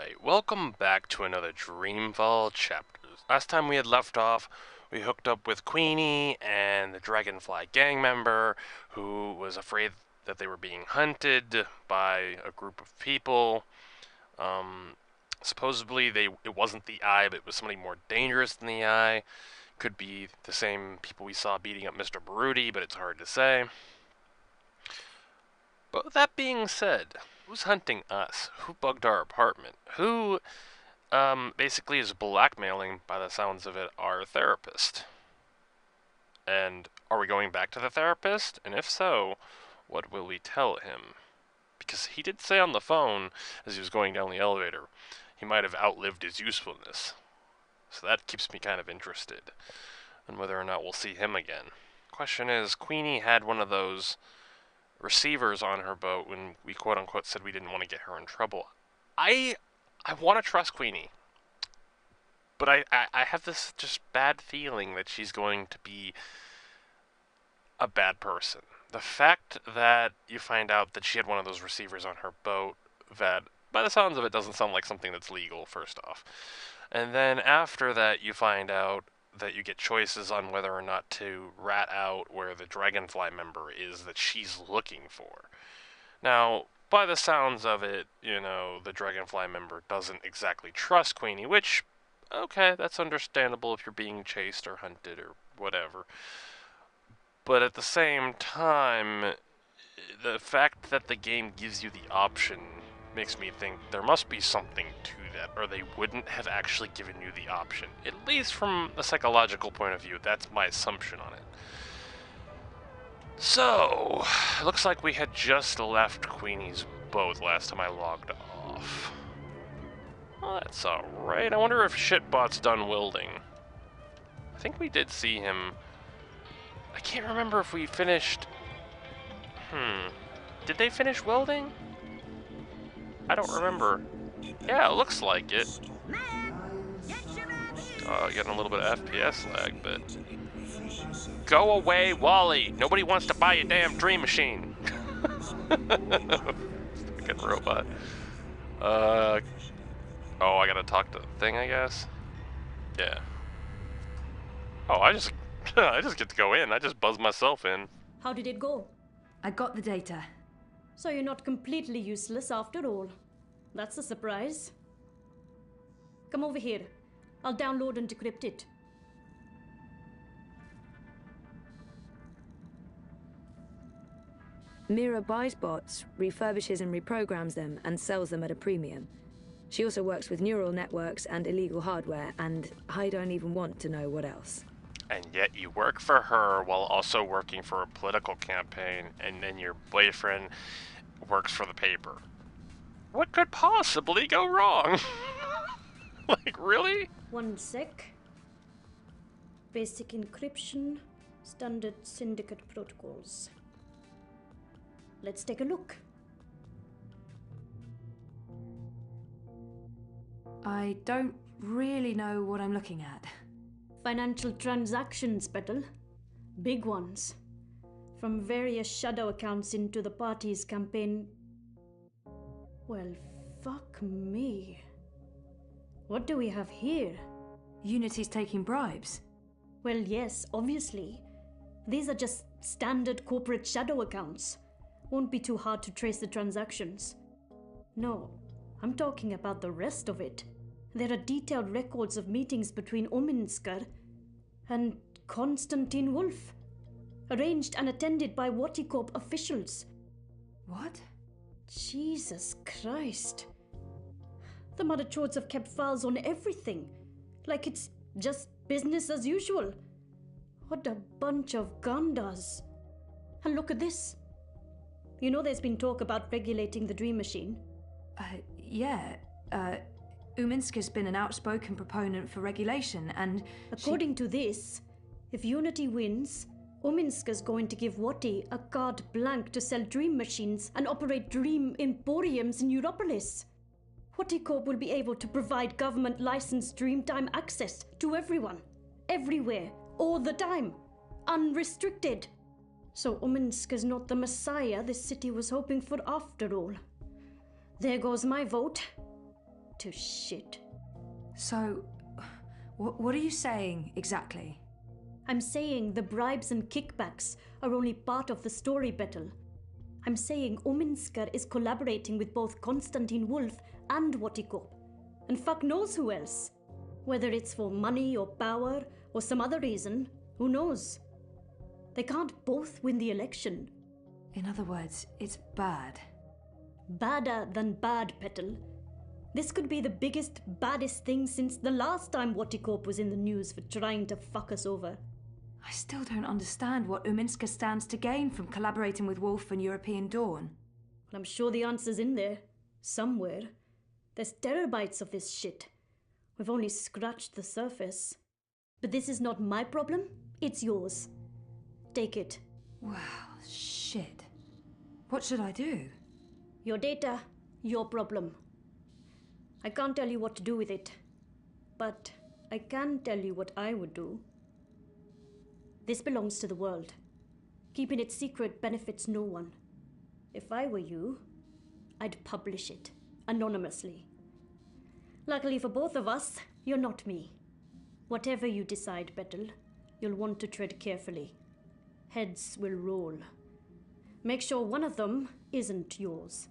Alright, welcome back to another Dreamfall chapter. Last time we had left off, we hooked up with Queenie and the Dragonfly gang member who was afraid that they were being hunted by a group of people. Supposedly it wasn't the Eye, but it was somebody more dangerous than the Eye. Could be the same people we saw beating up Mr. Baruti, but it's hard to say. But with that being said, who's hunting us? Who bugged our apartment? Who, basically is blackmailing, by the sounds of it, our therapist? And are we going back to the therapist? And if so, what will we tell him? Because he did say on the phone, as he was going down the elevator, he might have outlived his usefulness. So that keeps me kind of interested in whether or not we'll see him again. Question is, Queenie had one of those receivers on her boat when we quote-unquote said we didn't want to get her in trouble. I want to trust Queenie, but I have this just bad feeling that she's going to be a bad person. The fact that you find out that she had one of those receivers on her boat, that by the sounds of it doesn't sound like something that's legal, first off. And then after that you find out that you get choices on whether or not to rat out where the Dragonfly member is that she's looking for. Now, by the sounds of it, you know, the Dragonfly member doesn't exactly trust Queenie, which, okay, that's understandable if you're being chased or hunted or whatever. But at the same time, the fact that the game gives you the option makes me think there must be something to that, or they wouldn't have actually given you the option. At least from a psychological point of view, that's my assumption on it. So, it looks like we had just left Queenie's boat last time I logged off. Well, that's alright. I wonder if Shitbot's done welding. I think we did see him. I can't remember if we finished... Did they finish welding? I don't remember. Yeah, it looks like it. Getting a little bit of FPS lag, but... Go away, Wally! Nobody wants to buy a damn dream machine! Fucking robot. Oh, I gotta talk to the thing, I guess? Yeah. Oh, I just get to go in. I just buzz myself in. How did it go? I got the data. So you're not completely useless after all. That's a surprise. Come over here. I'll download and decrypt it. Mira buys bots, refurbishes and reprograms them, and sells them at a premium. She also works with neural networks and illegal hardware, and I don't even want to know what else. And yet you work for her while also working for a political campaign, and then your boyfriend works for the paper. What could possibly go wrong? Like, really? One sec. Basic encryption, standard syndicate protocols. Let's take a look. I don't really know what I'm looking at. Financial transactions, Petal. Big ones. From various shadow accounts into the party's campaign. Well, fuck me. What do we have here? Unity's taking bribes. Well, yes, obviously. These are just standard corporate shadow accounts. Won't be too hard to trace the transactions. No, I'm talking about the rest of it. There are detailed records of meetings between Ominsker and Konstantin Wolf, arranged and attended by Waticorp officials. What? Jesus Christ. The Mother Chords have kept files on everything, like it's just business as usual. What a bunch of gandas. And look at this. You know there's been talk about regulating the Dream Machine? Yeah. Uminsky's been an outspoken proponent for regulation, and according to this, if Unity wins, Uminsky's going to give Wati a carte blanche to sell dream machines and operate dream emporiums in Europolis. Waticorp will be able to provide government-licensed Dreamtime access to everyone, everywhere, all the time, unrestricted. So Uminsky's not the messiah this city was hoping for after all. There goes my vote. to shit. So, what are you saying exactly? I'm saying the bribes and kickbacks are only part of the story, Betel. I'm saying Ominsker is collaborating with both Konstantin Wolf and Watikop. And fuck knows who else. Whether it's for money or power or some other reason, who knows? They can't both win the election. In other words, it's bad. Badder than bad, Petal. This could be the biggest, baddest thing since the last time Watikop was in the news for trying to fuck us over. I still don't understand what Uminska stands to gain from collaborating with Wolf and European Dawn. Well, I'm sure the answer's in there. Somewhere. There's terabytes of this shit. We've only scratched the surface. But this is not my problem, it's yours. Take it. Wow, shit. What should I do? Your data, your problem. I can't tell you what to do with it. But I can tell you what I would do. This belongs to the world. Keeping it secret benefits no one. If I were you, I'd publish it, anonymously. Luckily for both of us, you're not me. Whatever you decide, Betel, you'll want to tread carefully. Heads will roll. Make sure one of them isn't yours.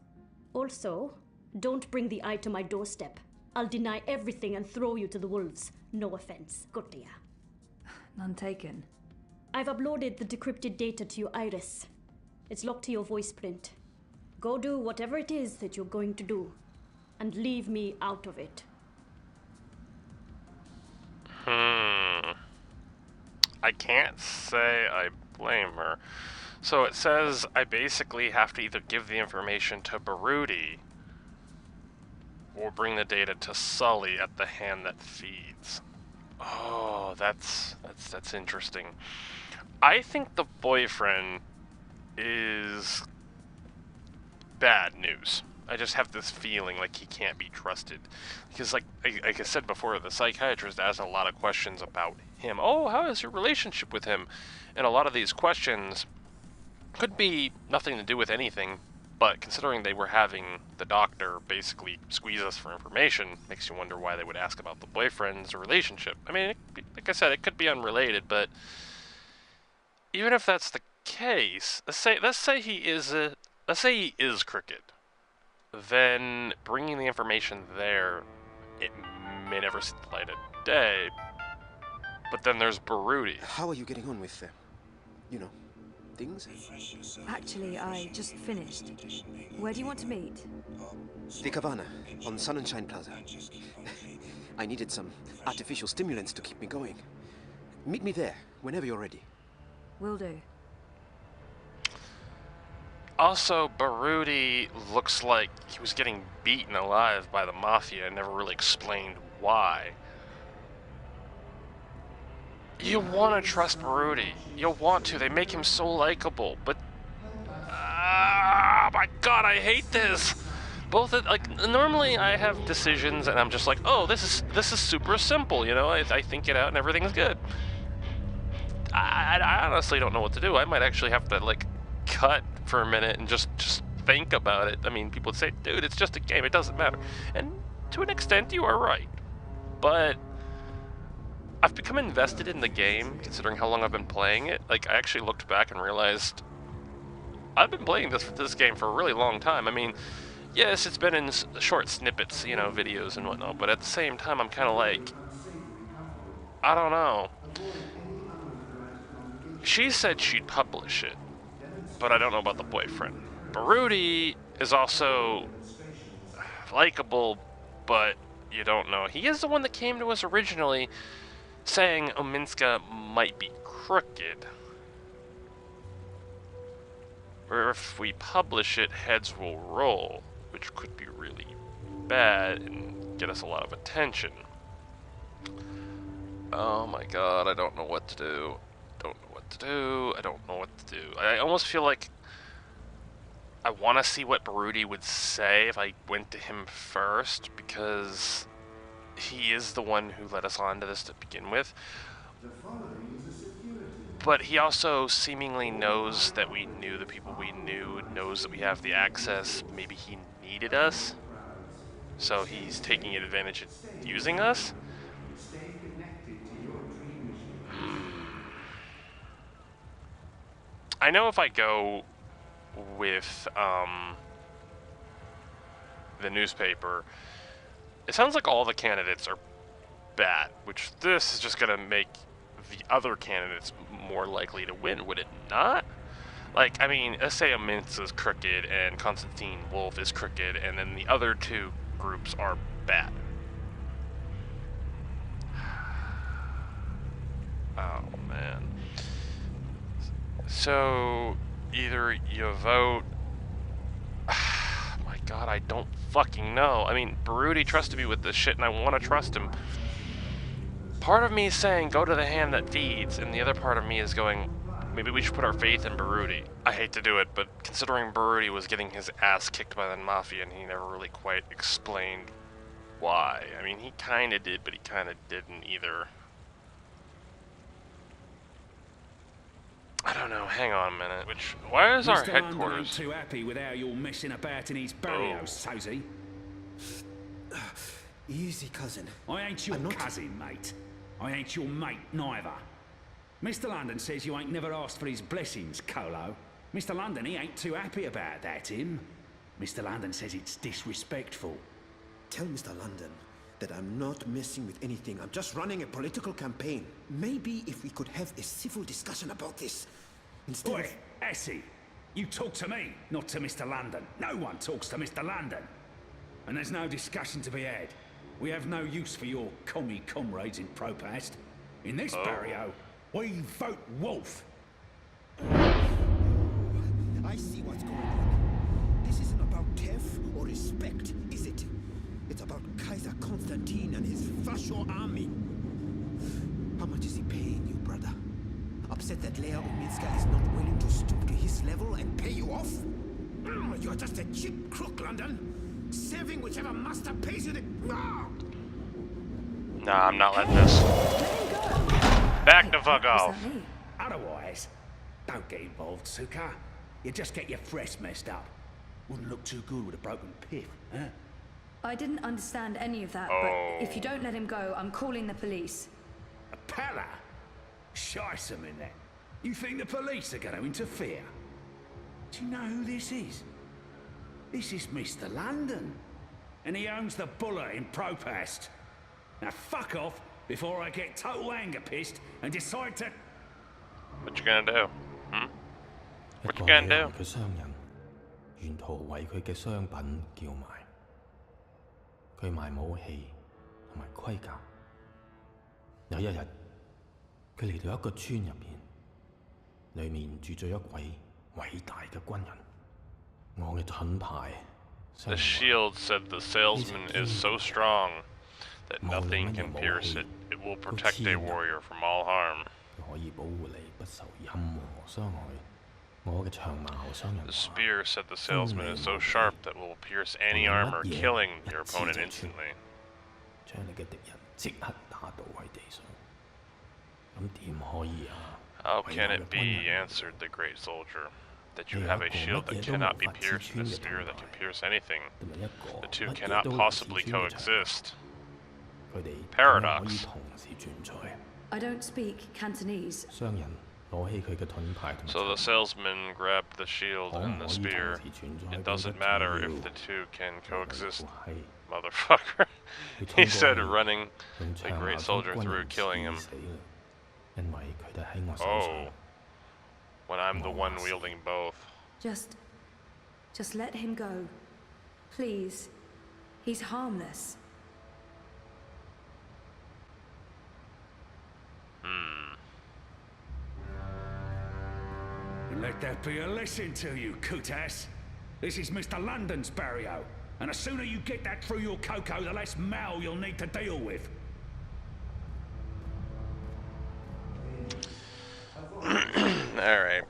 Also, don't bring the eye to my doorstep. I'll deny everything and throw you to the wolves. No offense, Gotia. None taken. I've uploaded the decrypted data to your iris. It's locked to your voice print. Go do whatever it is that you're going to do, and leave me out of it. I can't say I blame her. So it says I basically have to either give the information to Baruti or bring the data to Sully at the hand that feeds. Oh, that's interesting. I think the boyfriend is bad news. I just have this feeling like he can't be trusted. Because like I said before, the psychiatrist asked a lot of questions about him. Oh, how is your relationship with him? And a lot of these questions could be nothing to do with anything, but considering they were having the doctor basically squeeze us for information, makes you wonder why they would ask about the boyfriend's relationship. I mean, like I said, it could be unrelated, but even if that's the case, let's say he is crooked, then bringing the information there, it may never see the light of day. But then there's Baruti. How are you getting on with, things? Actually, I just finished. Where do you want to meet? The Cabana, on Sun and Shine Plaza. I needed some artificial stimulants to keep me going. Meet me there, whenever you're ready. Will do. Also, Baruti looks like he was getting beaten alive by the Mafia and never really explained why. You want to trust Baruti. You'll want to. They make him so likable, but... my god, I hate this! Normally I have decisions and I'm just like, oh, this is super simple, I think it out and everything's good. I honestly don't know what to do. I might actually have to, cut for a minute and just think about it. I mean, people would say, dude, it's just a game, it doesn't matter. And to an extent, you are right. But I've become invested in the game, considering how long I've been playing it. I actually looked back and realized I've been playing this game for a really long time. I mean, yes, it's been in short snippets, videos and whatnot, but at the same time, I'm kind of like, I don't know. She said she'd publish it, but I don't know about the boyfriend. Baruti is also likable, but you don't know. He is the one that came to us originally saying Ominska might be crooked. Or if we publish it, heads will roll, which could be really bad and get us a lot of attention. Oh my god, I don't know what to do. I don't know what to do. I almost feel like I want to see what Baruti would say if I went to him first, because he is the one who led us on to this to begin with. But he also seemingly knows that we knew the people we knew, knows that we have the access. Maybe he needed us. So he's taking advantage of using us? I know if I go with the newspaper, it sounds like all the candidates are bad, which this is just going to make the other candidates more likely to win, would it not? Like, I mean, let's say Mintz is crooked and Constantine Wolf is crooked, and then the other two groups are bad. Oh, man. So, either you vote... My god, I don't fucking know. I mean, Baruti trusted me with this shit, and I want to trust him. Part of me is saying, go to the hand that feeds, and the other part of me is going, maybe we should put our faith in Baruti. I hate to do it, but considering Baruti was getting his ass kicked by the Mafia, and he never really quite explained why. I mean, he kinda did, but he kinda didn't either. I don't know, hang on a minute. Why is our Mr. London headquarters... ain't too happy with how you're messing about in his barrios, so's he? Easy, cousin. I ain't your I'm not... cousin, mate. I ain't your mate, neither. Mr. London says you ain't never asked for his blessings, Colo. Mr. London, he ain't too happy about that, him. Mr. London says it's disrespectful. Tell Mr. London that I'm not messing with anything. I'm just running a political campaign. Maybe if we could have a civil discussion about this, instead Oi, of... Essie, you talk to me, not to Mr. London. No one talks to Mr. London. And there's no discussion to be had. We have no use for your commie comrades in Propast. In this barrio, we vote Wolf. I see what's going on. This isn't about TEF or respect, is it? It's about Kaiser Constantine and his Fascio army. How much is he paying you, brother? Upset that Leia Uminska is not willing to stoop to his level and pay you off? You're just a cheap crook, London. Serving whichever master pays you the... Nah, I'm not letting this. Back the fuck off. Otherwise, don't get involved, Suka. You just get your fresh messed up. Wouldn't look too good with a broken pith, huh? I didn't understand any of that, Oh. but if you don't let him go, I'm calling the police. A pala? Shice 'em in there. You think the police are going to interfere? Do you know who this is? This is Mr. London. And he owns the Buller in Propast. Now fuck off before I get total anger pissed and decide to... What you gonna do? Hmm? 一 What 個 you 旅 gonna 行 do? 嘅商人，沿途為佢嘅商品叫賣。佢賣武器同埋盔甲。有一日，佢嚟到一個村入邊，裏面住咗一位偉大嘅軍人。我嘅盾牌。 The shield said the salesman is so strong that nothing can pierce it. It will protect a warrior from all harm. 佢可以保護你不受任何傷害。我嘅長矛商人 The 話 spear said the salesman is so sharp that it will pierce any armor, killing your opponent instantly. 將你嘅敵人即刻打倒喺地上。咁點可以啊？ How can it be, answered the great soldier, that you have a shield that cannot be pierced and a spear that can pierce anything? 同埋一個 The two 乜嘢 cannot 都唔 possibly 似穿嘅長矛 coexist. 佢哋 Paradox 可以同時存在。 I don't speak Cantonese. 商人攞起佢嘅盾牌同埋 So the salesman grabbed the shield 可唔 and 可 the 以同 spear. 時存在 It 佢嘅 doesn't 重 matter 要 if the two can 就 coexist, 係 motherfucker. 佢 He 衝 said, 過去 running 用 the 長矛 great 將 soldier 軍 through, 人 killing him. 刺死啦，因為佢哋喺我手 Oh, 上。 when I'm the one wielding both. Just let him go. Please. He's harmless. And let that be a lesson to you, Kutas. This is Mr. London's barrio. And the sooner you get that through your cocoa, the less mal you'll need to deal with. Alright.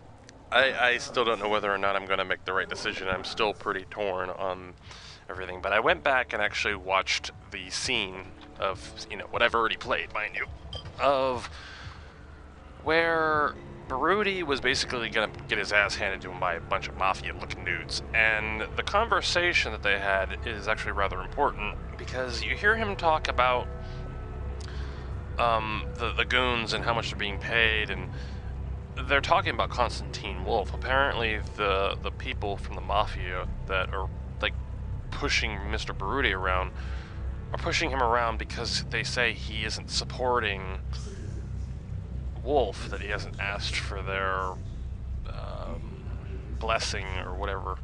I still don't know whether or not I'm going to make the right decision. I'm still pretty torn on everything. But I went back and actually watched the scene of, what I've already played, mind you, of where Baruti was basically gonna get his ass handed to him by a bunch of mafia-looking dudes, and the conversation that they had is actually rather important, because you hear him talk about the goons and how much they're being paid, and they're talking about Constantine Wolf. Apparently, the people from the mafia that are like pushing Mr. Baruti around are pushing him around because they say he isn't supporting Wolf, that he hasn't asked for their blessing or whatever.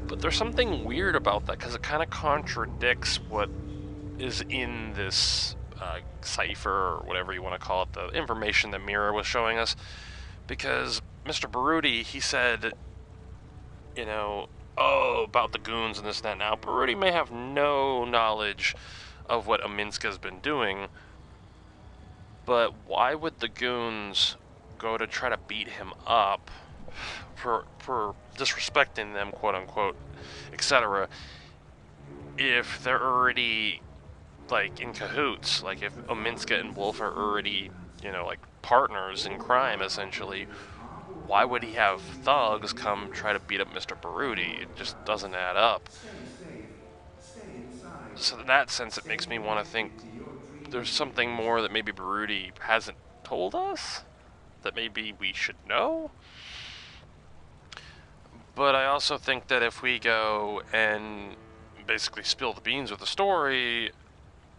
But there's something weird about that, because it kind of contradicts what is in this cipher, or whatever you want to call it, the information that Mira was showing us. Because Mr. Baruti, he said, you know, oh, about the goons and this and that. Now, Baruti may have no knowledge of what Ominska's been doing, but why would the goons go to try to beat him up for disrespecting them, quote unquote, etc., if they're already like in cahoots? Like, if Ominska and Wolf are already, you know, like partners in crime, essentially, why would he have thugs come try to beat up Mr. Baruti? It just doesn't add up. So in that sense, it makes me want to think there's something more that maybe Baruti hasn't told us, that maybe we should know. But I also think that if we go and basically spill the beans with the story,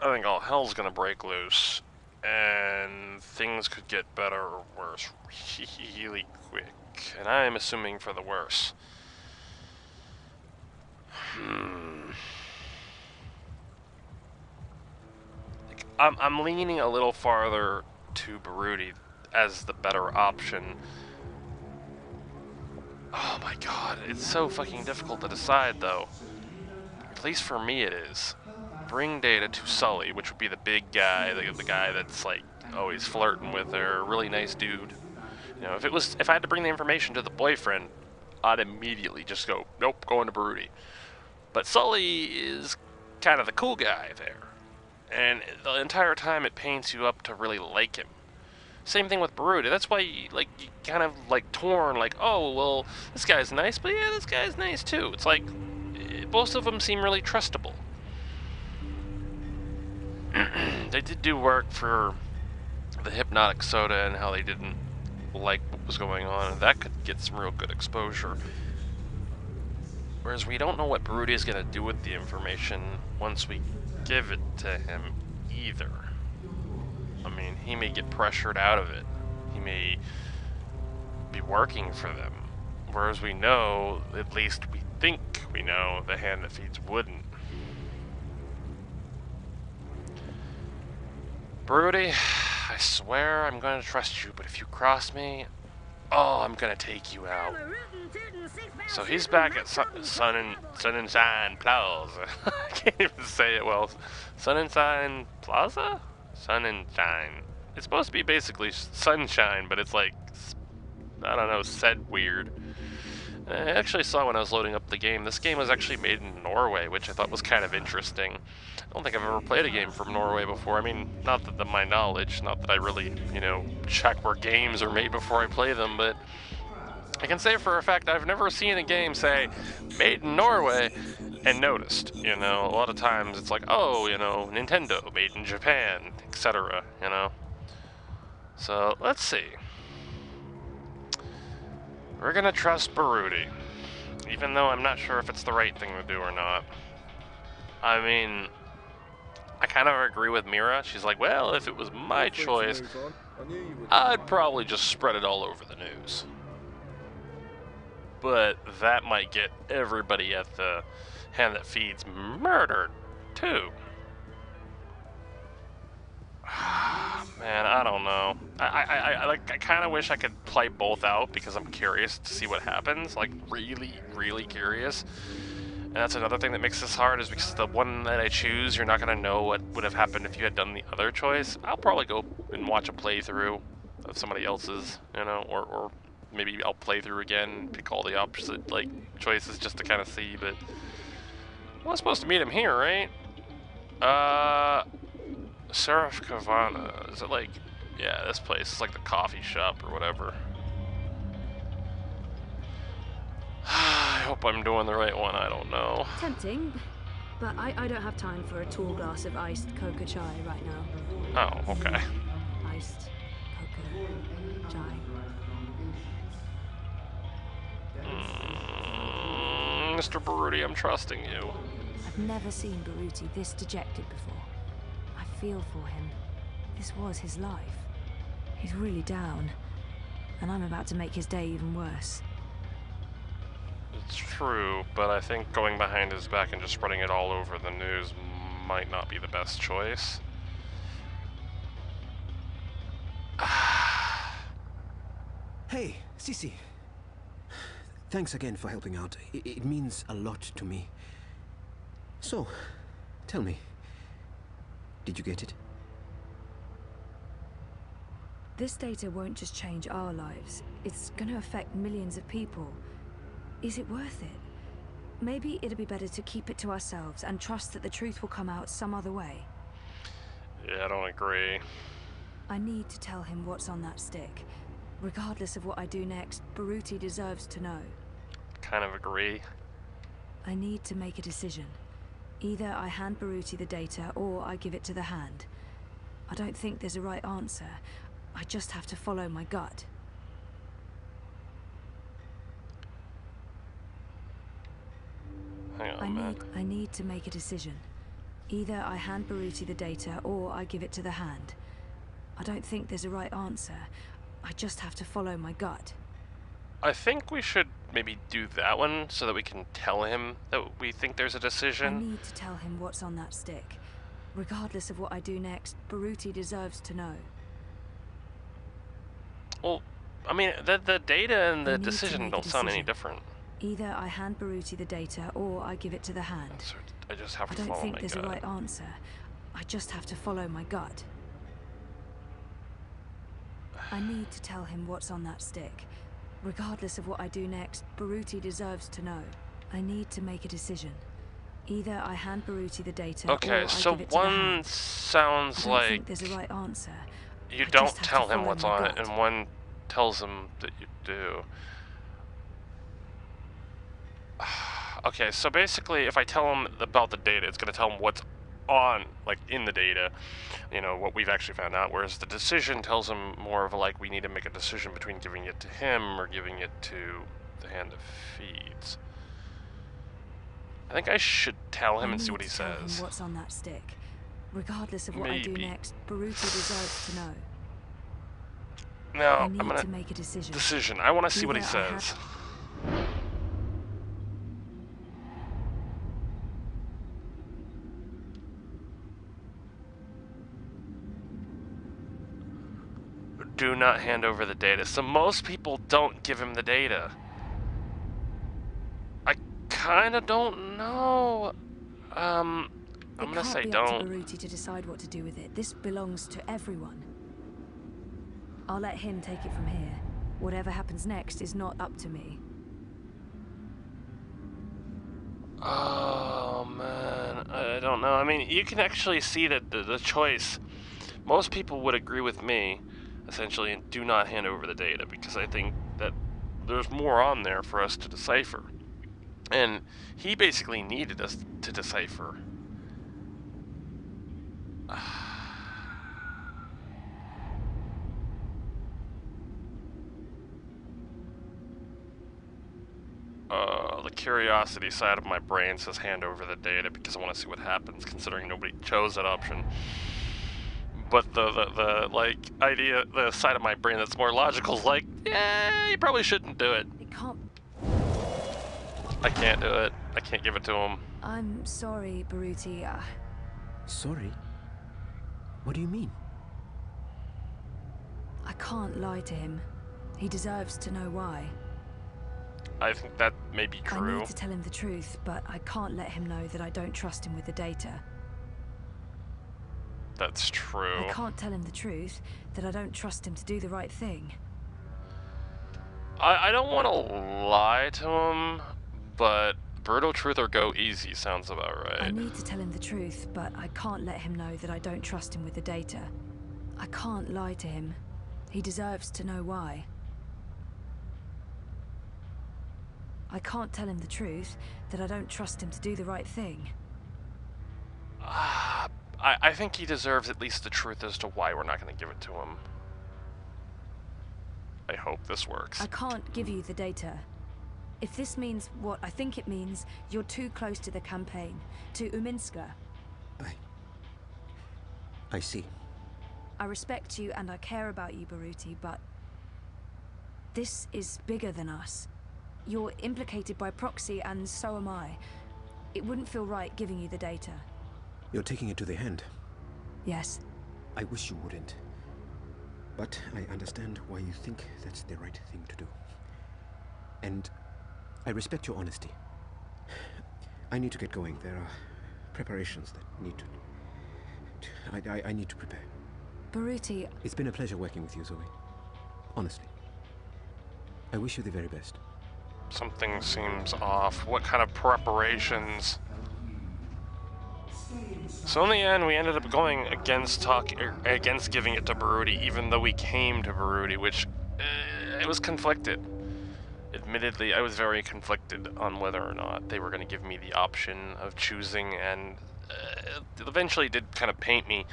I think all hell's gonna break loose, and things could get better or worse really quick. And I'm assuming for the worse. I'm leaning a little farther to Baruti as the better option. Oh my god, it's so fucking difficult to decide, though. At least for me it is. Bring data to Sully, which would be the big guy, the guy that's like always flirting with her, really nice dude. You know, if I had to bring the information to the boyfriend, I'd immediately just go, nope, going to Baruti. But Sully is kind of the cool guy there, and the entire time it paints you up to really like him. Same thing with Baruti. That's why you kind of like torn, like, oh, well, this guy's nice, but yeah, this guy's nice too. It's like, both of them seem really trustable. They did do work for the hypnotic soda and how they didn't like what was going on, and that could get some real good exposure. Whereas we don't know what Baruti is going to do with the information once we give it to him either. I mean, he may get pressured out of it. He may be working for them. Whereas we know, at least we think we know, the hand that feeds wouldn't. Baruti, I swear I'm going to trust you, but if you cross me, oh, I'm going to take you out. So he's back at Sun and Shine Plaza. I can't even say it well. Sun and Shine Plaza? Sun and Shine. It's supposed to be basically sunshine, but it's like, I don't know, said weird. I actually saw when I was loading up the game, this game was actually made in Norway, which I thought was kind of interesting. I don't think I've ever played a game from Norway before. I mean, not that to my knowledge, not that I really, you know, check where games are made before I play them, but I can say for a fact I've never seen a game say, made in Norway, and noticed. You know, a lot of times it's like, oh, you know, Nintendo, made in Japan, etc., you know. So, let's see. We're gonna trust Baruti, even though I'm not sure if it's the right thing to do or not. I mean, I kind of agree with Mira. She's like, well, if it was my choice, I'd probably just spread it all over the news. But that might get everybody at the hand that feeds murdered, too. Man, I don't know. I kind of wish I could play both out because I'm curious to see what happens. Like, really, really curious. And that's another thing that makes this hard, is because the one that I choose, you're not going to know what would have happened if you had done the other choice. I'll probably go and watch a playthrough of somebody else's, you know, or maybe I'll play through again and pick all the opposite, like, choices just to kind of see, but I was supposed to meet him here, right? Seraph Kavana. Is it like, yeah, this place is like the coffee shop or whatever. hope I'm doing the right one, I don't know. Tempting, but I don't have time for a tall glass of iced coca chai right now. Oh, okay. Iced coca chai. Mr. Baruti, I'm trusting you. I've never seen Baruti this dejected before. I feel for him. This was his life. He's really down, and I'm about to make his day even worse. It's true, but I think going behind his back and just spreading it all over the news might not be the best choice. Hey, Sissy. Thanks again for helping out. It means a lot to me. So, tell me, did you get it? This data won't just change our lives. It's going to affect millions of people. Is it worth it? Maybe it'd be better to keep it to ourselves and trust that the truth will come out some other way. Yeah, I don't agree. I need to tell him what's on that stick. Regardless of what I do next, Baruti deserves to know. Kind of agree. I need to make a decision. Either I hand Baruti the data or I give it to the Hand. I don't think there's a right answer. I just have to follow my gut. Hang on, man. I need to make a decision. Either I hand Baruti the data or I give it to the Hand. I don't think there's a right answer. I just have to follow my gut. I think we should maybe do that one so that we can tell him that we think there's a I decision. need to tell him what's on that stick. Regardless of what I do next, Baruti deserves to know. Well, I mean, the data and I the need to decision make a don't sound any decision. different. Either I hand Baruti the data or I give it to the Hand. So I just have I to don't follow think my there's gut. a right answer. I just have to follow my gut. I need to tell him what's on that stick. Regardless of what I do next, Baruti deserves to know. I need to make a decision. Either I hand Baruti the data or Okay, I so give it to the one Hand. I sounds don't like think there's a right answer. you I don't just have to tell him follow what's my on it, gut. and one tells him that you do. Okay, so basically, if I tell him about the data, it's going to tell him what's on, like, in the data, you know, what we've actually found out, whereas the decision tells him more of a, like, we need to make a decision between giving it to him or giving it to the Hand of Feeds. I think I should tell him I and see need what he to tell says. him what's on that stick. Regardless of what I do Maybe. next, Baruti deserves to know. No, I I'm need gonna to make a decision. decision. I want to see what he Either I says. Do not hand over the data. So most people don't give him the data. I kind of don't know. I'm gonna say It can't be don't. up to Baruti to decide what to do with it. This belongs to everyone. I'll let him take it from here. Whatever happens next is not up to me. Oh man, I don't know. I mean, you can actually see that the choice. Most people would agree with me, essentially, and do not hand over the data because I think that there's more on there for us to decipher. And he basically needed us to decipher. The curiosity side of my brain says hand over the data because I want to see what happens, considering nobody chose that option. But the like idea, the side of my brain that's more logical is like, yeah, you probably shouldn't do it. It can't... I can't do it. I can't give it to him. I'm sorry, Baruti. Sorry? What do you mean? I can't lie to him. He deserves to know why. I think that may be I true. need to tell him the truth, but I can't let him know that I don't trust him with the data. That's true. I can't tell him the truth, that I don't trust him to do the right thing. I don't want to lie to him, but brutal truth or go easy sounds about right. I need to tell him the truth, but I can't let him know that I don't trust him with the data. I can't lie to him. He deserves to know why. I can't tell him the truth, that I don't trust him to do the right thing. I think he deserves at least the truth as to why we're not going to give it to him. I hope this works. I can't give you the data. If this means what I think it means, you're too close to the campaign, to Uminska. I see. I respect you and I care about you, Baruti, but this is bigger than us. You're implicated by proxy, and so am I. It wouldn't feel right giving you the data. You're taking it to the hand. Yes. I wish you wouldn't. But I understand why you think that's the right thing to do. And I respect your honesty. I need to get going. There are preparations that need to... I need to prepare. Baruti... It's been a pleasure working with you, Zoe. Honestly. I wish you the very best. Something seems off. What kind of preparations? So in the end, we ended up going against giving it to Baruti, even though we came to Baruti, which it was conflicted. Admittedly, I was very conflicted on whether or not they were going to give me the option of choosing, and it eventually did kind of paint me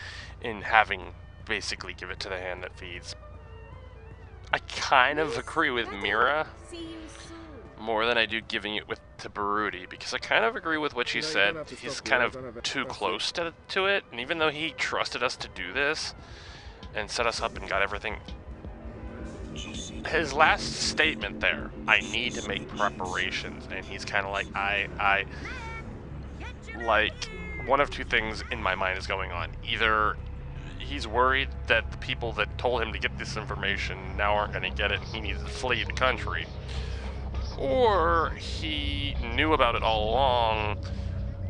in having basically give it to the hand that feeds. I kind of agree with Mira more than I do giving it to Baruti, because I kind of agree with what she said. He's kind of too close to it, and even though he trusted us to do this and set us up and got everything, his last statement there, I need to make preparations, and he's kind of like, like, one of two things in my mind is going on. Either he's worried that the people that told him to get this information now aren't going to get it and he needs to flee the country, or he knew about it all along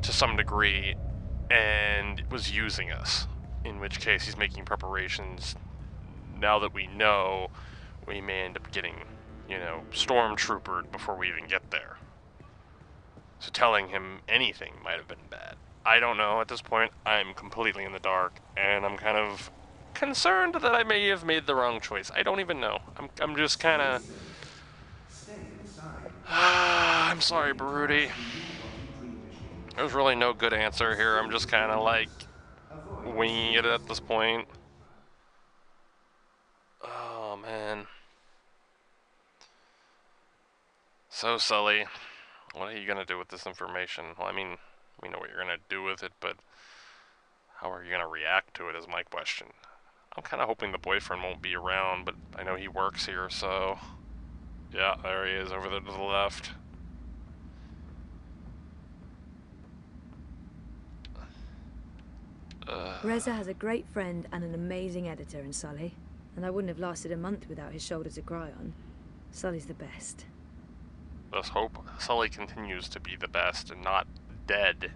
to some degree and was using us, in which case he's making preparations. Now that we know, we may end up getting, you know, stormtroopered before we even get there. So telling him anything might have been bad. I don't know at this point. I'm completely in the dark, and I'm kind of concerned that I may have made the wrong choice. I don't even know. I'm just kind of... I'm sorry, Baruti. There's really no good answer here. I'm just kind of like winging it at this point. Oh, man. So, Sully, what are you going to do with this information? Well, I mean, we know what you're going to do with it, but how are you going to react to it is my question. I'm kind of hoping the boyfriend won't be around, but I know he works here, so... Yeah, there he is, over there to the left. Reza has a great friend and an amazing editor in Sully, and I wouldn't have lasted a month without his shoulder to cry on. Sully's the best. Let's hope Sully continues to be the best and not dead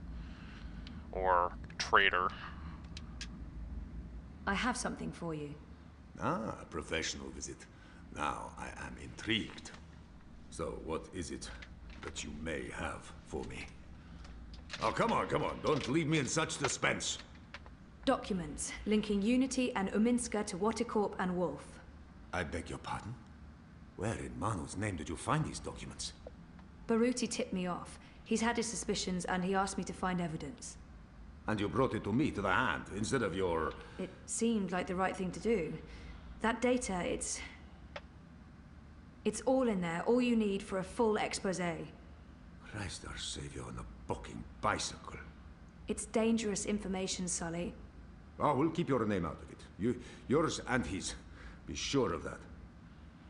or traitor. I have something for you. Ah, a professional visit. Now I am intrigued. So, what is it that you may have for me? Oh, come on, don't leave me in such suspense. Documents linking Unity and Uminska to Watercorp and Wolf. I beg your pardon? Where in Manu's name did you find these documents? Baruti tipped me off. He's had his suspicions and he asked me to find evidence. And you brought it to me, to the hand, instead of your... It seemed like the right thing to do. That data, it's all in there, all you need for a full exposé. Christ our savior on a bucking bicycle. It's dangerous information, Sully. Oh, we'll keep your name out of it. Yours and his. Be sure of that.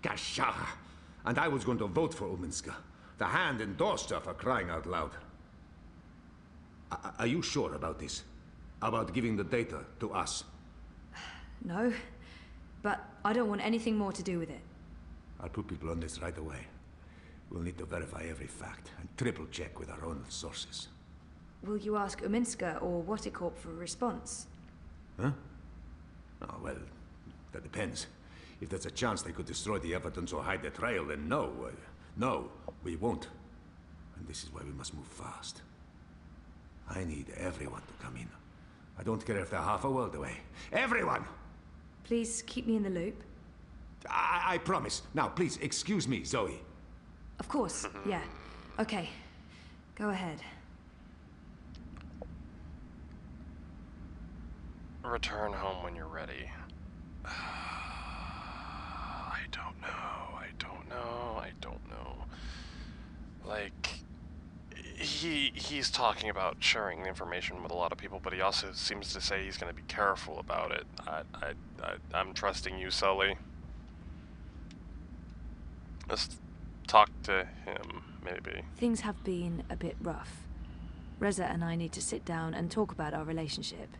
Gasha! And I was going to vote for Uminska. The hand endorsed her, for crying out loud. Are you sure about this? About giving the data to us? No, but I don't want anything more to do with it. I'll put people on this right away. We'll need to verify every fact and triple check with our own sources. Will you ask Uminska or Watercorp for a response? Huh? Oh, well, that depends. If there's a chance they could destroy the evidence or hide the trail, then no. No, we won't. And this is why we must move fast. I need everyone to come in. I don't care if they're half a world away. Everyone! Please keep me in the loop. I promise. Now, please, excuse me, Zoe. Of course, yeah. Okay, go ahead. Return home when you're ready. I don't know. I don't know. I don't know. Like, he's talking about sharing the information with a lot of people, but he also seems to say he's going to be careful about it. I'm trusting you, Sully. Let's talk to him, maybe. Things have been a bit rough. Reza and I need to sit down and talk about our relationship.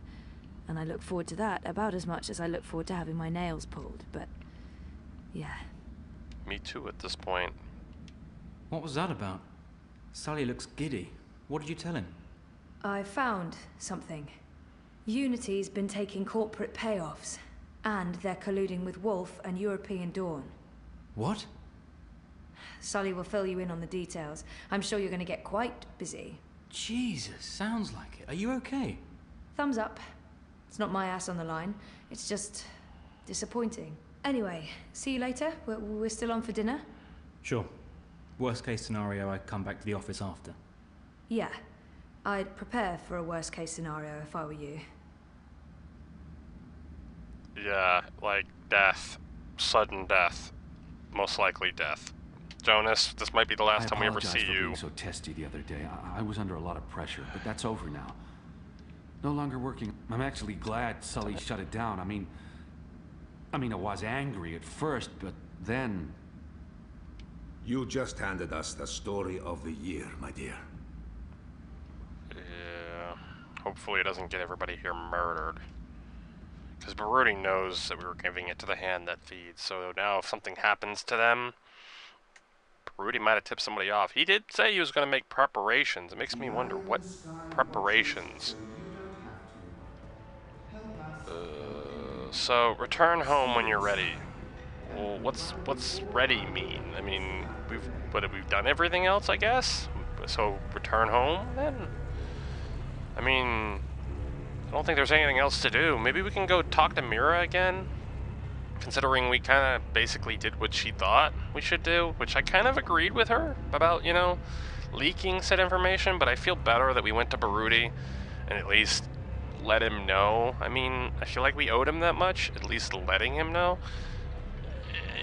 And I look forward to that about as much as I look forward to having my nails pulled, but... yeah. Me too at this point. What was that about? Sully looks giddy. What did you tell him? I found something. Unity's been taking corporate payoffs, and they're colluding with Wolf and European Dawn. What? Sully will fill you in on the details. I'm sure you're going to get quite busy. Jesus, sounds like it. Are you okay? Thumbs up. It's not my ass on the line. It's just... disappointing. Anyway, see you later. We're still on for dinner? Sure. Worst case scenario, I come back to the office after. Yeah. I'd prepare for a worst case scenario if I were you. Yeah, like death. Sudden death. Most likely death. Jonas, this might be the last time we ever see I apologize for you. being so testy the other day. I was under a lot of pressure, but that's over now. No longer working. I'm actually glad Sully shut it down. I mean, I was angry at first, but then... You just handed us the story of the year, my dear. Yeah. Hopefully it doesn't get everybody here murdered. Because Baruti knows that we were giving it to the hand that feeds, so now if something happens to them, Baruti might have tipped somebody off. He did say he was going to make preparations. It makes me wonder what preparations. So return home when you're ready. Well, what's ready mean? I mean, we've done everything else, I guess. So return home then. I mean, I don't think there's anything else to do. Maybe we can go talk to Mira again. Considering we kind of basically did what she thought we should do, which I kind of agreed with her about, you know, leaking said information, but I feel better that we went to Baruti and at least let him know. I mean, I feel like we owed him that much, at least letting him know.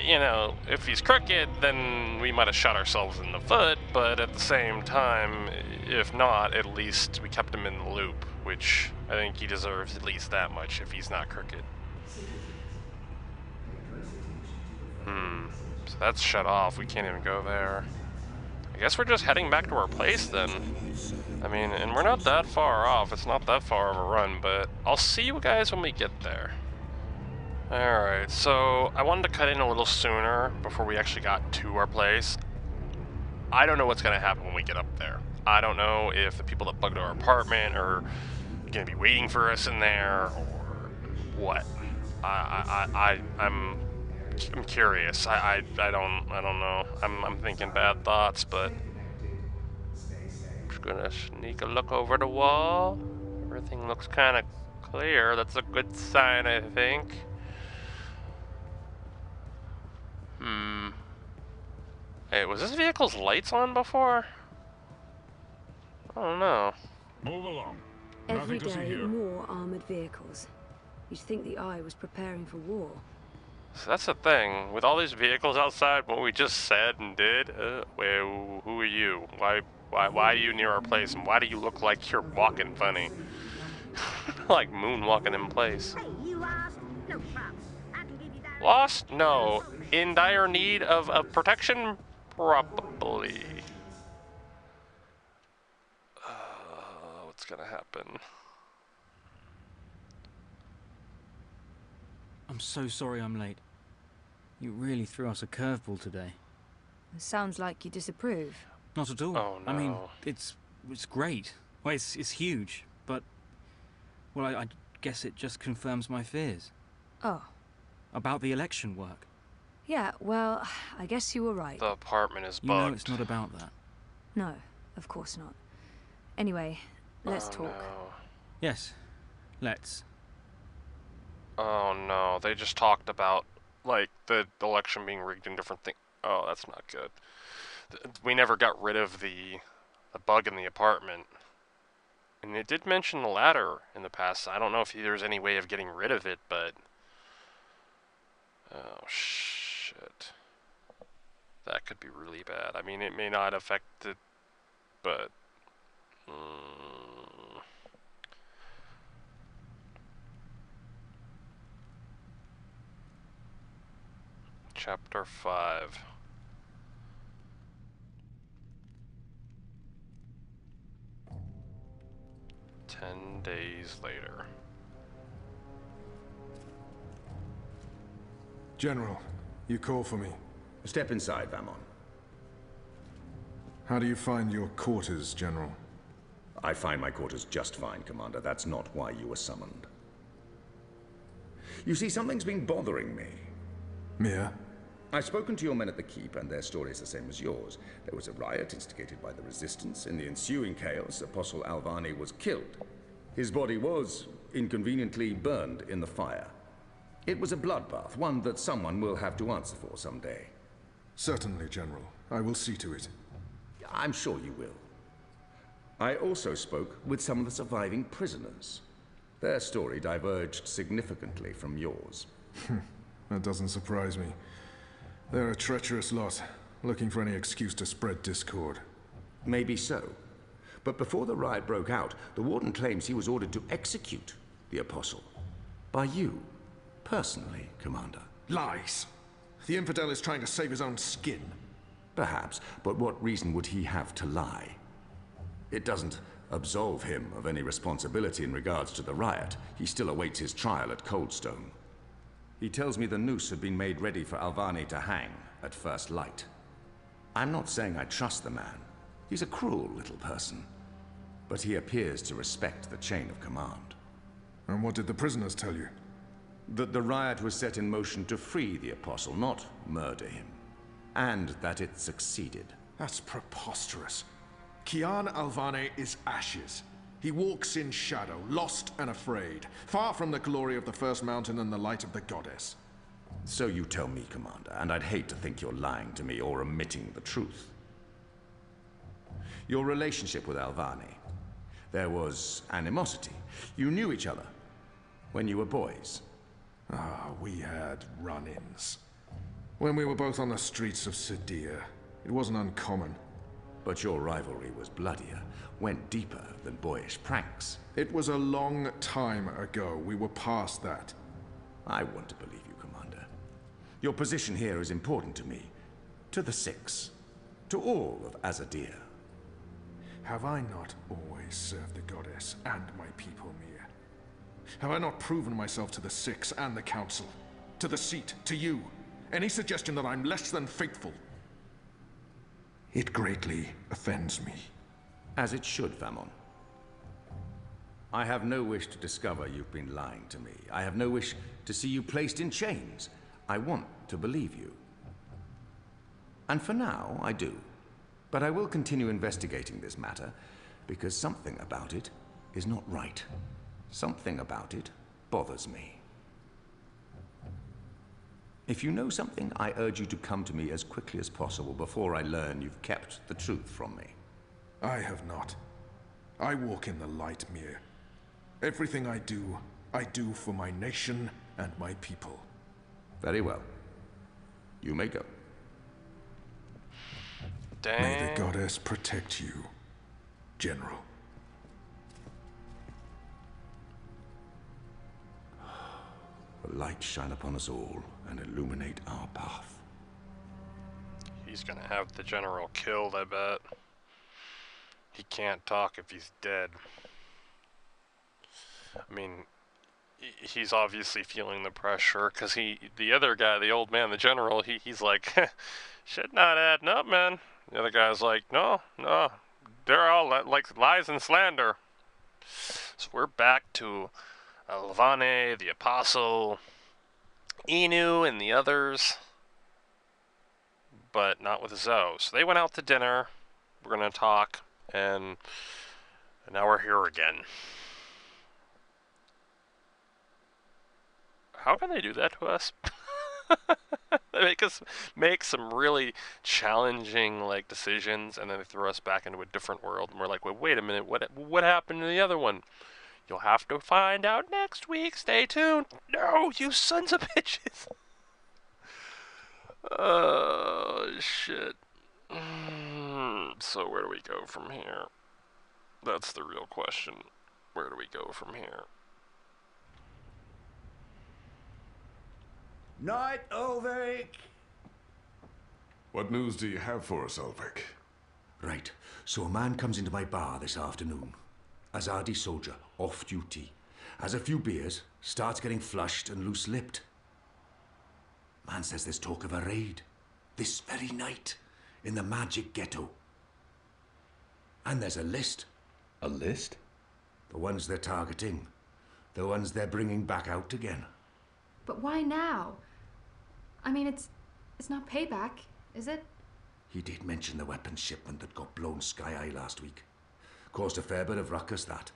You know, if he's crooked, then we might have shot ourselves in the foot, but at the same time, if not, at least we kept him in the loop, which I think he deserves at least that much if he's not crooked. So that's shut off. We can't even go there. I guess we're just heading back to our place then. I mean, and we're not that far off. It's not that far of a run, but I'll see you guys when we get there. Alright, so I wanted to cut in a little sooner before we actually got to our place. I don't know what's going to happen when we get up there. I don't know if the people that bugged our apartment are going to be waiting for us in there or what. I'm curious. I don't know. I'm thinking bad thoughts, but I'm just gonna sneak a look over the wall. Everything looks kind of clear. That's a good sign, I think. Hey, was this vehicle's lights on before? I don't know. Move along. Every day, more armored vehicles. You'd think the Eye was preparing for war. So that's the thing. With all these vehicles outside, what we just said and did, well, who are you? Why are you near our place? And why do you look like you're walking funny? Like moonwalking in place. Hey, you lost? No problem. I can give you that. Lost? No. In dire need of protection? Probably. What's gonna happen? I'm so sorry I'm late. You really threw us a curveball today. Sounds like you disapprove. Not at all. Oh, no. I mean, it's great. Well, it's huge, but... well, I guess it just confirms my fears. Oh. About the election work. Yeah, well, I guess you were right. The apartment is bugged. You know it's not about that. No, of course not. Anyway, let's talk. No. Yes, let's. Oh no, they just talked about, like, the election being rigged and different things. Oh, that's not good. We never got rid of the bug in the apartment. And it did mention the ladder in the past. I don't know if there's any way of getting rid of it, but... Oh, shit. That could be really bad. I mean, it may not affect it, but... Chapter 5. 10 days later. General, you call for me. Step inside, Vamon. How do you find your quarters, General? I find my quarters just fine, Commander. That's not why you were summoned. You see, something's been bothering me. Mia? I've spoken to your men at the Keep, and their story is the same as yours. There was a riot instigated by the Resistance. In the ensuing chaos, Apostle Alvani was killed. His body was, inconveniently, burned in the fire. It was a bloodbath, one that someone will have to answer for someday. Certainly, General. I will see to it. I'm sure you will. I also spoke with some of the surviving prisoners. Their story diverged significantly from yours. That doesn't surprise me. They're a treacherous lot, looking for any excuse to spread discord. Maybe so. But before the riot broke out, the Warden claims he was ordered to execute the Apostle. By you, personally, Commander. Lies! The infidel is trying to save his own skin. Perhaps, but what reason would he have to lie? It doesn't absolve him of any responsibility in regards to the riot. He still awaits his trial at Coldstone. He tells me the noose had been made ready for Alvani to hang at first light. I'm not saying I trust the man. He's a cruel little person. But he appears to respect the chain of command. And what did the prisoners tell you? That the riot was set in motion to free the Apostle, not murder him. And that it succeeded. That's preposterous. Kian Alvane is ashes. He walks in shadow, lost and afraid, far from the glory of the First Mountain and the light of the Goddess. So you tell me, Commander, and I'd hate to think you're lying to me or omitting the truth. Your relationship with Alvani. There was animosity. You knew each other when you were boys. Ah, we had run-ins. When we were both on the streets of Sedir, it wasn't uncommon. But your rivalry was bloodier, went deeper than boyish pranks. It was a long time ago. We were past that. I want to believe you, Commander. Your position here is important to me, to the Six, to all of Azadir. Have I not always served the Goddess and my people, Mia? Have I not proven myself to the Six and the Council? To the Seat, to you? Any suggestion that I'm less than faithful? It greatly offends me. As it should, Famon. I have no wish to discover you've been lying to me. I have no wish to see you placed in chains. I want to believe you. And for now, I do. But I will continue investigating this matter, because something about it is not right. Something about it bothers me. If you know something, I urge you to come to me as quickly as possible before I learn you've kept the truth from me. I have not. I walk in the light, Mir. Everything I do for my nation and my people. Very well. You may go. Dang. May the Goddess protect you, General. The light shine upon us all and illuminate our path. He's gonna have the general killed, I bet. He can't talk if he's dead. I mean, he's obviously feeling the pressure, because the other guy, the old man, the general, he's like, shit not adding up, man. The other guy's like, no, they're all like lies and slander. So we're back to Alvane, the Apostle, Inu, and the others, but not with Zoe. So they went out to dinner. We're gonna talk, and now we're here again. How can they do that to us? They make us make some really challenging like decisions, and then they throw us back into a different world, and we're like, wait a minute, what happened to the other one? You'll have to find out next week. Stay tuned. No, you sons of bitches. Oh shit. So where do we go from here? That's the real question. Where do we go from here? Night, Ulrich! What news do you have for us, Ulrich? Right, so a man comes into my bar this afternoon. Azadi soldier, off duty. Has a few beers, starts getting flushed and loose-lipped. Man says there's talk of a raid. This very night. In the magic ghetto. And there's a list. A list? The ones they're targeting. The ones they're bringing back out again. But why now? I mean, it's not payback, is it? He did mention the weapons shipment that got blown sky-high last week. Caused a fair bit of ruckus, that.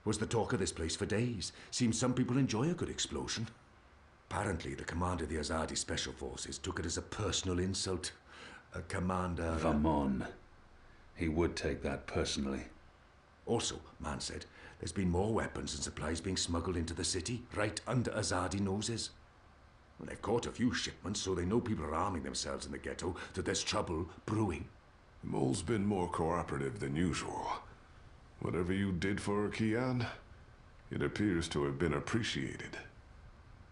Was the talk of this place for days. Seems some people enjoy a good explosion. Apparently, the commander of the Azadi Special Forces took it as a personal insult. A commander... Vamon. He would take that personally. Also, man said, there's been more weapons and supplies being smuggled into the city, right under Azadi noses. Well, they've caught a few shipments, so they know people are arming themselves in the ghetto, that there's trouble brewing. The mole's been more cooperative than usual. Whatever you did for her, Kian, it appears to have been appreciated.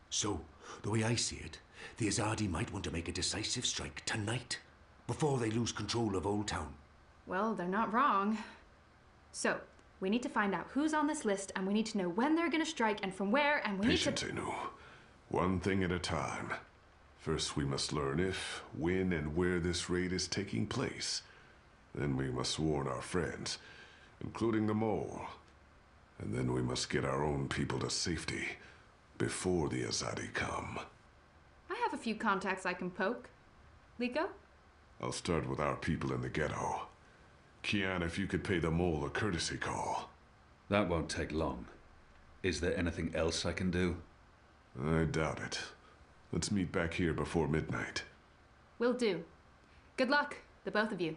So, the way I see it, the Azadi might want to make a decisive strike tonight, before they lose control of Old Town. Well, they're not wrong. So, we need to find out who's on this list, and we need to know when they're gonna strike and from where, and we Patience, Inu. One thing at a time. First, we must learn if, when, and where this raid is taking place. Then we must warn our friends, including the mole. And then we must get our own people to safety before the Azadi come. I have a few contacts I can poke. Liko? I'll start with our people in the ghetto. Kian, if you could pay the mole a courtesy call. That won't take long. Is there anything else I can do? I doubt it. Let's meet back here before midnight. Will do. Good luck, the both of you.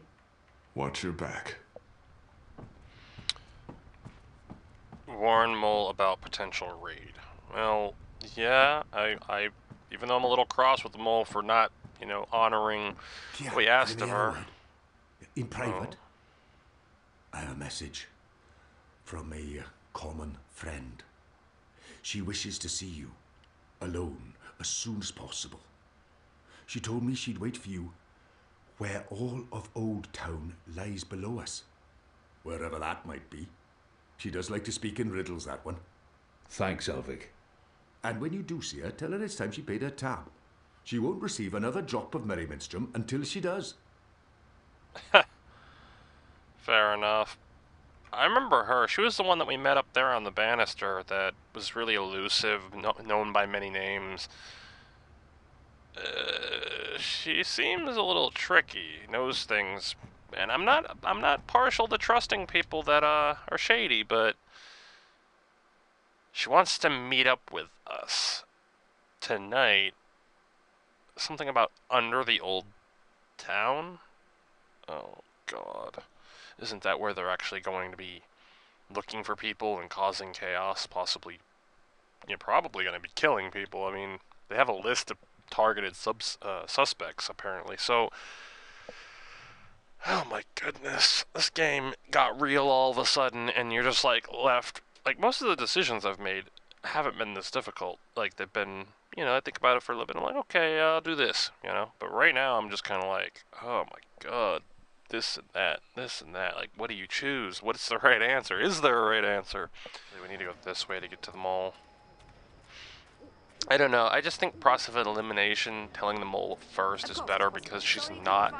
Watch your back. Warn Mole about potential raid. Well, yeah, I even though I'm a little cross with the Mole for not, honoring what we asked of her. In private, I have a message from a common friend. She wishes to see you, alone, as soon as possible. She told me she'd wait for you where all of Old Town lies below us. Wherever that might be. She does like to speak in riddles, that one. Thanks, Ulrich. And when you do see her, tell her it's time she paid her tab. She won't receive another drop of Merryminstrom until she does. Fair enough. I remember her. She was the one that we met up there on the banister that was really elusive, known by many names. She seems a little tricky, knows things, and I'm not partial to trusting people that are shady, but she wants to meet up with us tonight. Something about under the Old Town? Oh God. Isn't that where they're actually going to be looking for people and causing chaos? Possibly, probably going to be killing people. I mean, they have a list of targeted suspects, apparently. So, oh my goodness. This game got real all of a sudden, and you're just, left. Most of the decisions I've made haven't been this difficult. They've been, I think about it for a little bit, and I'm like, okay, I'll do this, But right now, I'm just kind of like, oh my God. This and that. What do you choose? What's the right answer? Is there a right answer? We need to go this way to get to the mole. I don't know. I just think process of elimination, telling the mole first is better because she's not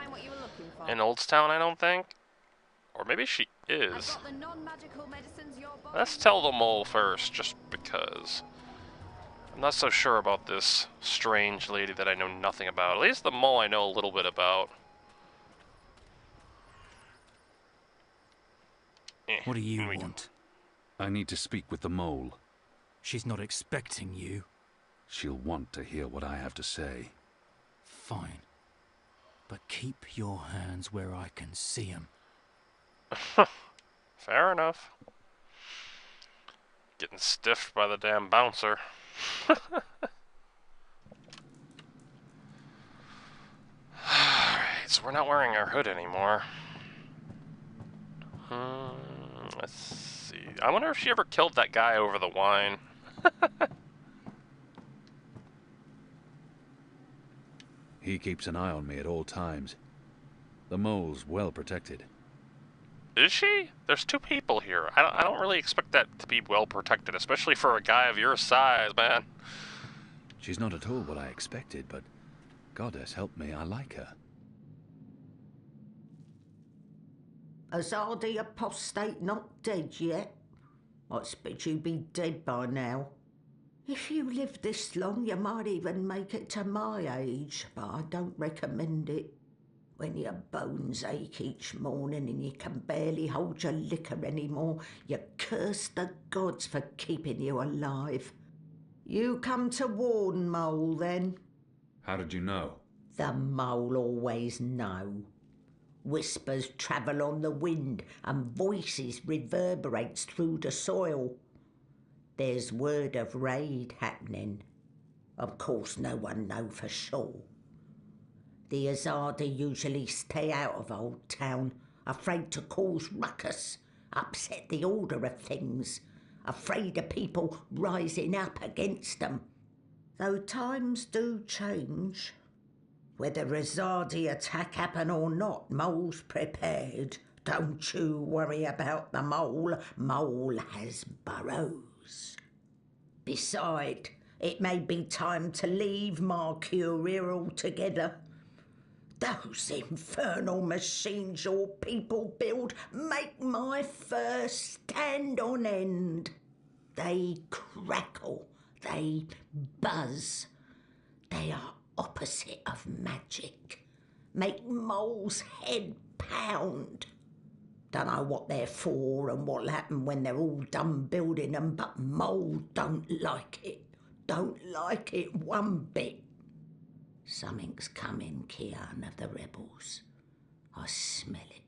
in Oldstown, I don't think. Or maybe she is. Let's tell the mole first, just because. I'm not so sure about this strange lady that I know nothing about. At least the mole I know a little bit about. What do you want? I need to speak with the mole. She's not expecting you. She'll want to hear what I have to say. Fine. But keep your hands where I can see 'em. Fair enough. Getting stiffed by the damn bouncer. Alright, so we're not wearing our hood anymore. Let's see. I wonder if she ever killed that guy over the wine. He keeps an eye on me at all times. The mole's well protected. Is she? There's two people here. I don't really expect that to be well protected, especially for a guy of your size, man. She's not at all what I expected, but goddess help me, I like her. Azadi apostate not dead yet? I expect you'd be dead by now. If you live this long, you might even make it to my age, but I don't recommend it. When your bones ache each morning and you can barely hold your liquor anymore, you curse the gods for keeping you alive. You come to warn Mole, then? How did you know? The Mole always know. Whispers travel on the wind and voices reverberates through the soil. There's word of raid happening. Of course, no one know for sure. The Azadi usually stay out of Old Town, afraid to cause ruckus, upset the order of things, afraid of people rising up against them. Though times do change. Whether Azadi attack happen or not, Mole's prepared. Don't you worry about the Mole. Mole has burrows. Beside, it may be time to leave Mercuria altogether. Those infernal machines your people build make my fur stand on end. They crackle, they buzz. They are opposite of magic. Make Mole's head pound. Dunno what they're for and what'll happen when they're all done building them, but Mole don't like it. Don't like it one bit. Something's coming, Kian of the rebels. I smell it.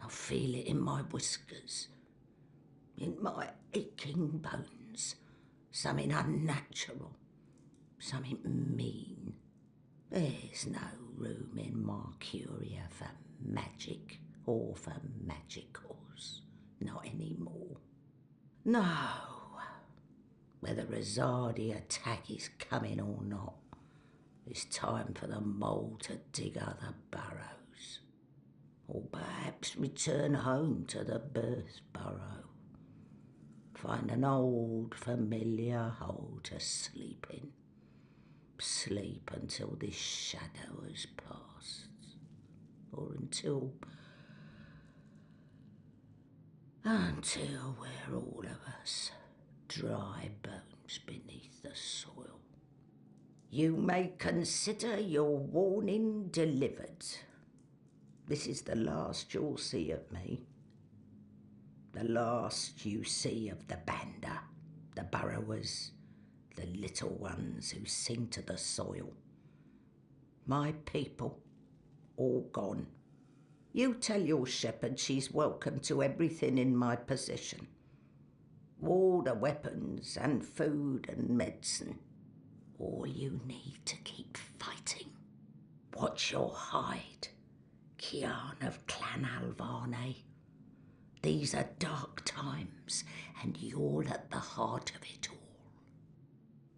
I feel it in my whiskers. In my aching bones. Something unnatural. Something mean. There's no room in Mercuria for magic or for magicals. Not anymore. No. Whether Azadi attack is coming or not, it's time for the Mole to dig other burrows. Or perhaps return home to the birth burrow. Find an old familiar hole to sleep in. Sleep until this shadow has passed. Or until we're all of us dry bones beneath the soil. You may consider your warning delivered. This is the last you'll see of me. The last you see of the Banda, the burrowers, the little ones who sing to the soil. My people, all gone. You tell your shepherd she's welcome to everything in my possession. All the weapons and food and medicine. All you need to keep fighting. Watch your hide, Kian of Clan Alvane. These are dark times, and you're at the heart of it all.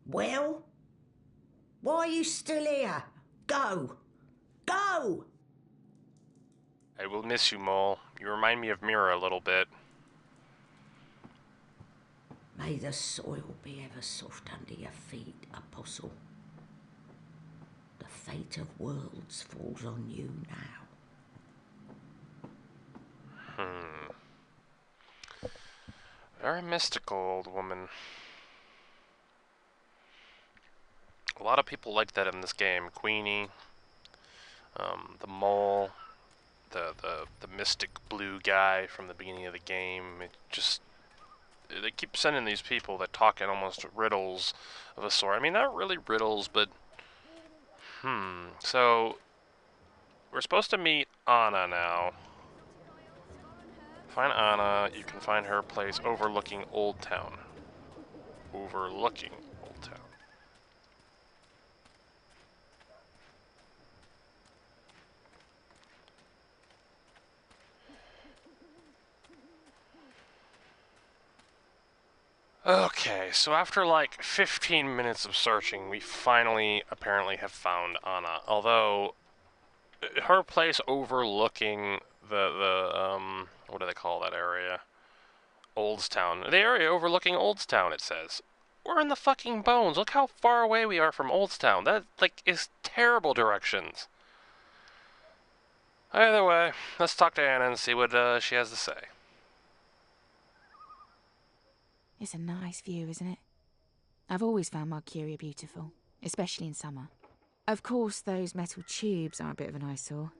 Well? Why are you still here? Go! Go! I will miss you, Mole. You remind me of Mira a little bit. May the soil be ever soft under your feet, Apostle. The fate of worlds falls on you now. Very mystical, old woman. A lot of people like that in this game. Queenie, the Mole, the mystic blue guy from the beginning of the game. they keep sending these people that talk in almost riddles of a sort. I mean, not really riddles, but so we're supposed to meet Anna now. Find Anna. You can find her place overlooking Old Town. Overlooking Old Town. Okay, so after like 15 minutes of searching, we finally apparently have found Anna. Although her place overlooking the what do they call that area? Oldstown. The area overlooking Oldstown, it says. We're in the fucking bones. Look how far away we are from Oldstown. That, like, is terrible directions. Either way, let's talk to Anna and see what she has to say. It's a nice view, isn't it? I've always found Marcuria beautiful, especially in summer. Of course, those metal tubes are a bit of an eyesore.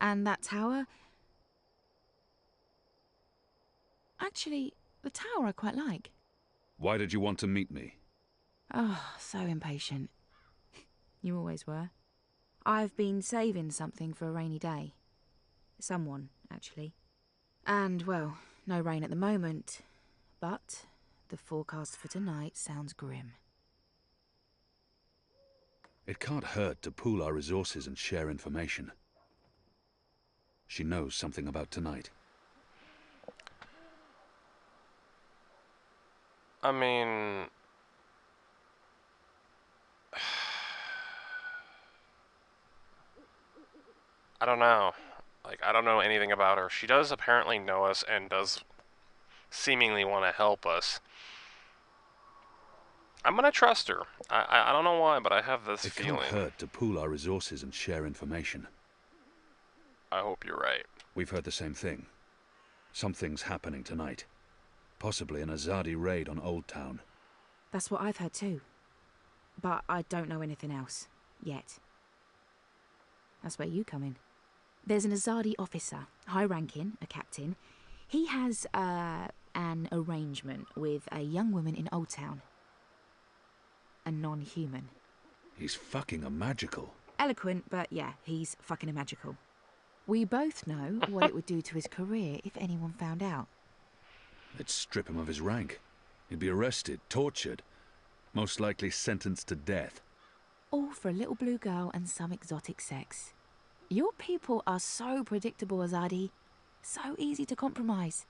And that tower... Actually, the tower I quite like. Why did you want to meet me? Oh, so impatient. You always were. I've been saving something for a rainy day. Someone, actually. And, well, no rain at the moment. But the forecast for tonight sounds grim. It can't hurt to pool our resources and share information. She knows something about tonight. I mean... I don't know. Like, I don't know anything about her. She does apparently know us and does seemingly want to help us. I'm gonna trust her. I don't know why, but I have this feeling. It can't hurt to pool our resources and share information. I hope you're right. We've heard the same thing. Something's happening tonight. Possibly an Azadi raid on Old Town. That's what I've heard too. But I don't know anything else. Yet. That's where you come in. There's an Azadi officer, high-ranking, a captain. He has, an arrangement with a young woman in Old Town. A non-human. He's fucking a magical. Eloquent, but yeah, he's fucking a magical. We both know what it would do to his career if anyone found out. It'd strip him of his rank. He'd be arrested, tortured, most likely sentenced to death. All for a little blue girl and some exotic sex. Your people are so predictable, Azadi. So easy to compromise.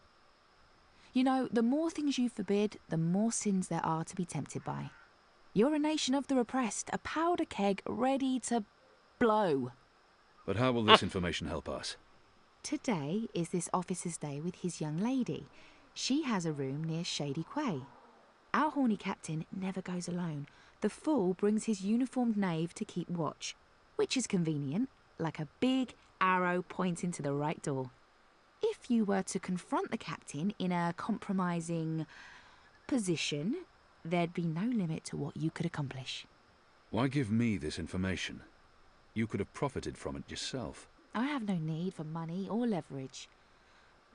You know, the more things you forbid, the more sins there are to be tempted by. You're a nation of the repressed, a powder keg ready to blow. But how will this information help us? Today is this officer's day with his young lady. She has a room near Shady Quay. Our horny captain never goes alone. The fool brings his uniformed knave to keep watch, which is convenient, like a big arrow pointing to the right door. If you were to confront the captain in a compromising position, there'd be no limit to what you could accomplish. Why give me this information? You could have profited from it yourself. I have no need for money or leverage.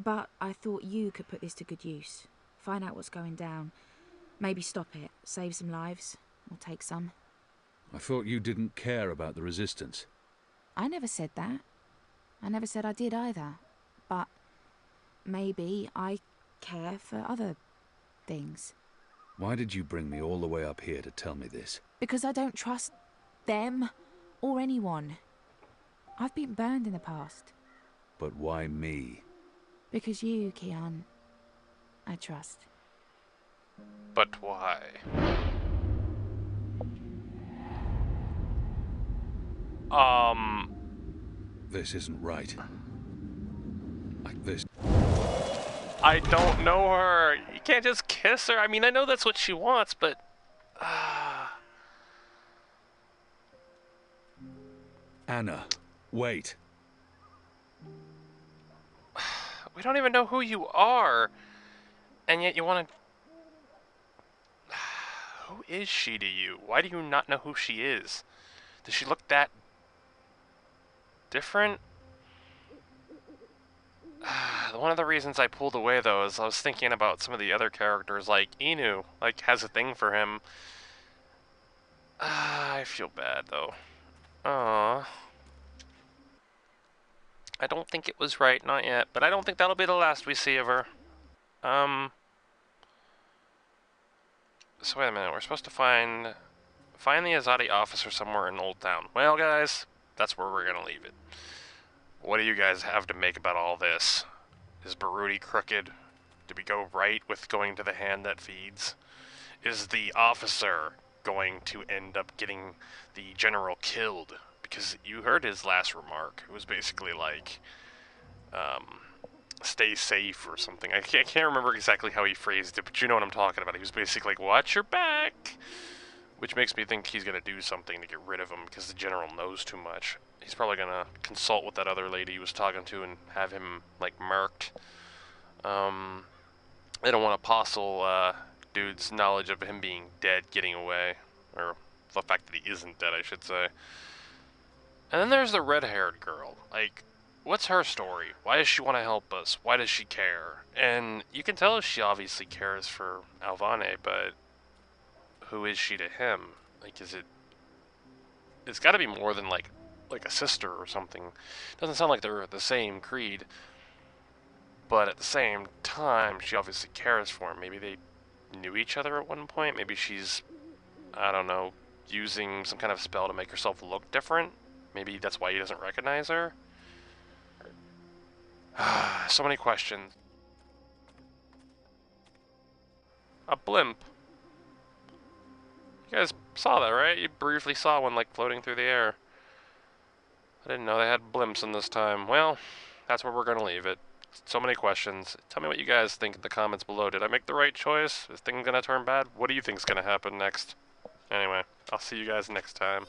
But I thought you could put this to good use. Find out what's going down. Maybe stop it, save some lives, or take some. I thought you didn't care about the resistance. I never said that. I never said I did either. But maybe I care for other things. Why did you bring me all the way up here to tell me this? Because I don't trust them or anyone. I've been burned in the past. But why me? Because you, Kian, I trust. But why? This isn't right. Like this. I don't know her. You can't just kiss her. I mean, I know that's what she wants, but... Anna, wait. We don't even know who you are. And yet you want to... Who is she to you? Why do you not know who she is? Does she look that... different? One of the reasons I pulled away, though, is I was thinking about some of the other characters, like Inu, like, has a thing for him. I feel bad, though. Aww. I don't think it was right, not yet, but I don't think that'll be the last we see of her. So wait a minute, we're supposed to find the Azadi officer somewhere in Old Town. Well, guys, that's where we're gonna leave it. What do you guys have to make about all this? Is Baruti crooked? Did we go right with going to the hand that feeds? Is the officer going to end up getting the general killed? Because you heard his last remark. It was basically like, stay safe or something. I can't remember exactly how he phrased it, but you know what I'm talking about. He was basically like, watch your back! Which makes me think he's going to do something to get rid of him because the general knows too much. He's probably going to consult with that other lady he was talking to and have him, like, murked. They don't want Apostle dude's knowledge of him being dead getting away. Or the fact that he isn't dead, I should say. And then there's the red-haired girl. Like, what's her story? Why does she want to help us? Why does she care? And you can tell she obviously cares for Alvane, but who is she to him? Like, it's got to be more than like a sister or something. Doesn't sound like they're the same creed, but at the same time, she obviously cares for him. Maybe they knew each other at one point. Maybe she's, I don't know, using some kind of spell to make herself look different. Maybe that's why he doesn't recognize her. So many questions. A blimp. You guys saw that, right? You briefly saw one, like, floating through the air. I didn't know they had blimps in this time. Well, that's where we're gonna leave it. So many questions. Tell me what you guys think in the comments below. Did I make the right choice? Is things gonna turn bad? What do you think's gonna happen next? Anyway, I'll see you guys next time.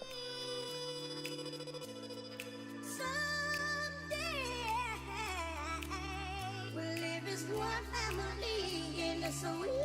We'll live as one family in the sweet